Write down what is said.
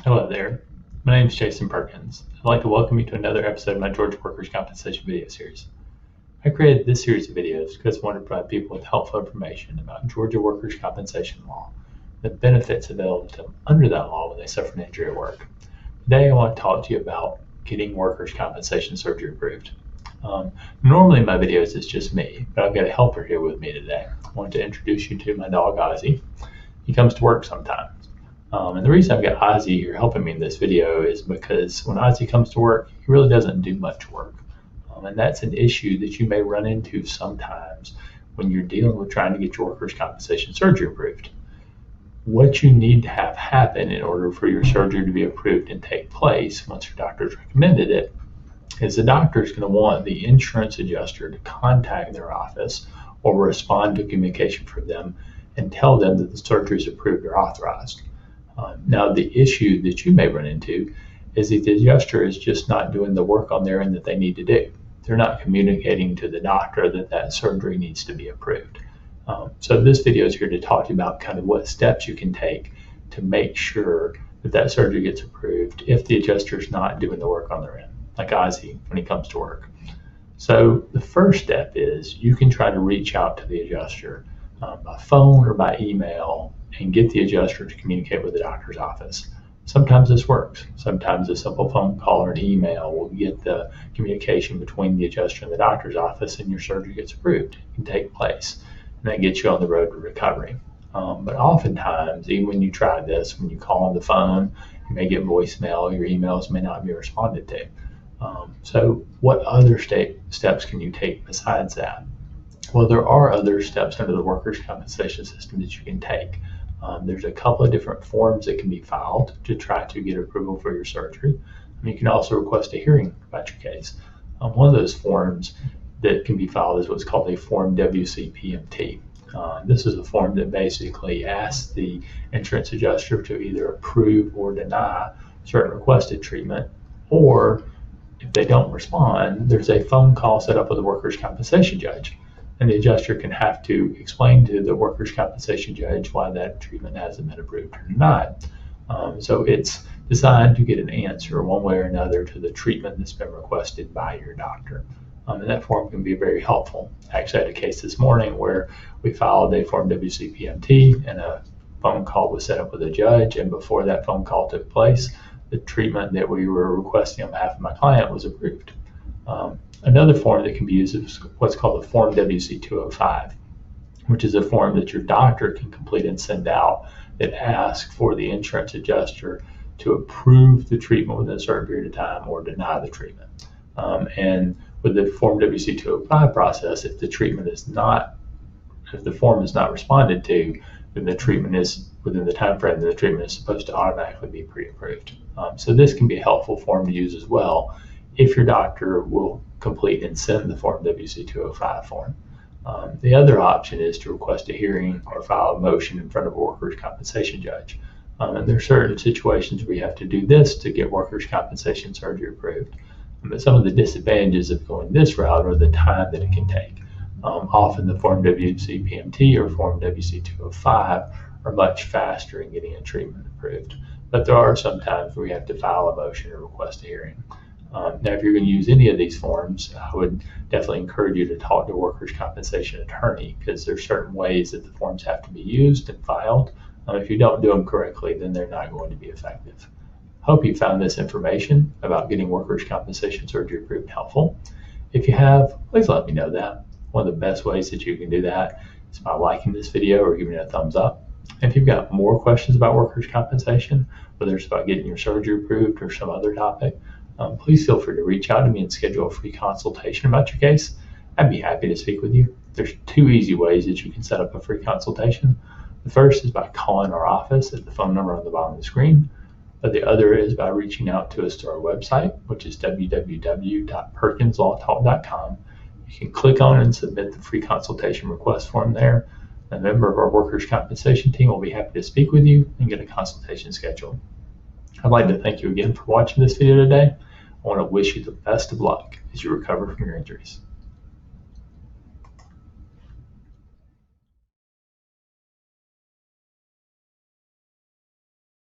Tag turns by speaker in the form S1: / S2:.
S1: Hello there. My name is Jason Perkins. I'd like to welcome you to another episode of my Georgia Workers' Compensation video series. I created this series of videos because I wanted to provide people with helpful information about Georgia workers' compensation law, the benefits available to them under that law when they suffer an injury at work. Today I want to talk to you about getting workers' compensation surgery approved. Normally in my videos it's just me, but I've got a helper here with me today. I want to introduce you to my dog Ozzy. He comes to work sometimes. And the reason I've got Ozzy here helping me in this video is because when Ozzy comes to work, he really doesn't do much work. And that's an issue that you may run into sometimes when you're dealing with trying to get your workers' compensation surgery approved. What you need to have happen in order for your surgery to be approved and take place once your doctor's recommended it is the doctor is going to want the insurance adjuster to contact their office or respond to communication from them and tell them that the surgery is approved or authorized. Now, the issue that you may run into is that the adjuster is just not doing the work on their end that they need to do. They're not communicating to the doctor that that surgery needs to be approved. So this video is here to talk to you about kind of what steps you can take to make sure that that surgery gets approved if the adjuster is not doing the work on their end, like Ozzy when he comes to work. So the first step is you can try to reach out to the adjuster by phone or by email and get the adjuster to communicate with the doctor's office. Sometimes this works. Sometimes a simple phone call or an email will get the communication between the adjuster and the doctor's office and your surgery gets approved and take place. And that gets you on the road to recovery. But oftentimes, even when you try this, when you call on the phone, you may get voicemail, your emails may not be responded to. So what other steps can you take besides that? Well, there are other steps under the workers' compensation system that you can take. There's a couple of different forms that can be filed to try to get approval for your surgery. You can also request a hearing about your case. One of those forms that can be filed is what's called a Form WC-PMT. This is a form that basically asks the insurance adjuster to either approve or deny certain requested treatment, or if they don't respond, there's a phone call set up with a workers' compensation judge. And the adjuster can have to explain to the workers' compensation judge why that treatment hasn't been approved or denied. So it's designed to get an answer one way or another to the treatment that's been requested by your doctor. And that form can be very helpful. Actually, I had a case this morning where we filed a Form WC-PMT and a phone call was set up with a judge. And before that phone call took place, the treatment that we were requesting on behalf of my client was approved. Another form that can be used is what's called the Form WC-205, which is a form that your doctor can complete and send out that asks for the insurance adjuster to approve the treatment within a certain period of time or deny the treatment. And with the Form WC-205 process, if the form is not responded to, then the treatment is within the time frame that the treatment is supposed to automatically be pre-approved. So this can be a helpful form to use as well if your doctor will complete and send the Form WC-205 form. The other option is to request a hearing or file a motion in front of a workers' compensation judge. And there are certain situations where you have to do this to get workers' compensation surgery approved. But some of the disadvantages of going this route are the time that it can take. Often the Form WC-PMT or Form WC-205 are much faster in getting a treatment approved. But there are some times where you have to file a motion or request a hearing. Now, if you're going to use any of these forms, I would definitely encourage you to talk to a workers' compensation attorney because there's certain ways that the forms have to be used and filed. If you don't do them correctly, then they're not going to be effective. Hope you found this information about getting workers' compensation surgery approved helpful. If you have, please let me know that. One of the best ways that you can do that is by liking this video or giving it a thumbs up. And if you've got more questions about workers' compensation, whether it's about getting your surgery approved or some other topic, please feel free to reach out to me and schedule a free consultation about your case. I'd be happy to speak with you. There's two easy ways that you can set up a free consultation. The first is by calling our office at the phone number on the bottom of the screen. But the other is by reaching out to us to our website, which is www.perkinslawtalk.com. You can click on and submit the free consultation request form there. A member of our workers' compensation team will be happy to speak with you and get a consultation scheduled. I'd like to thank you again for watching this video today. I want to wish you the best of luck as you recover from your injuries.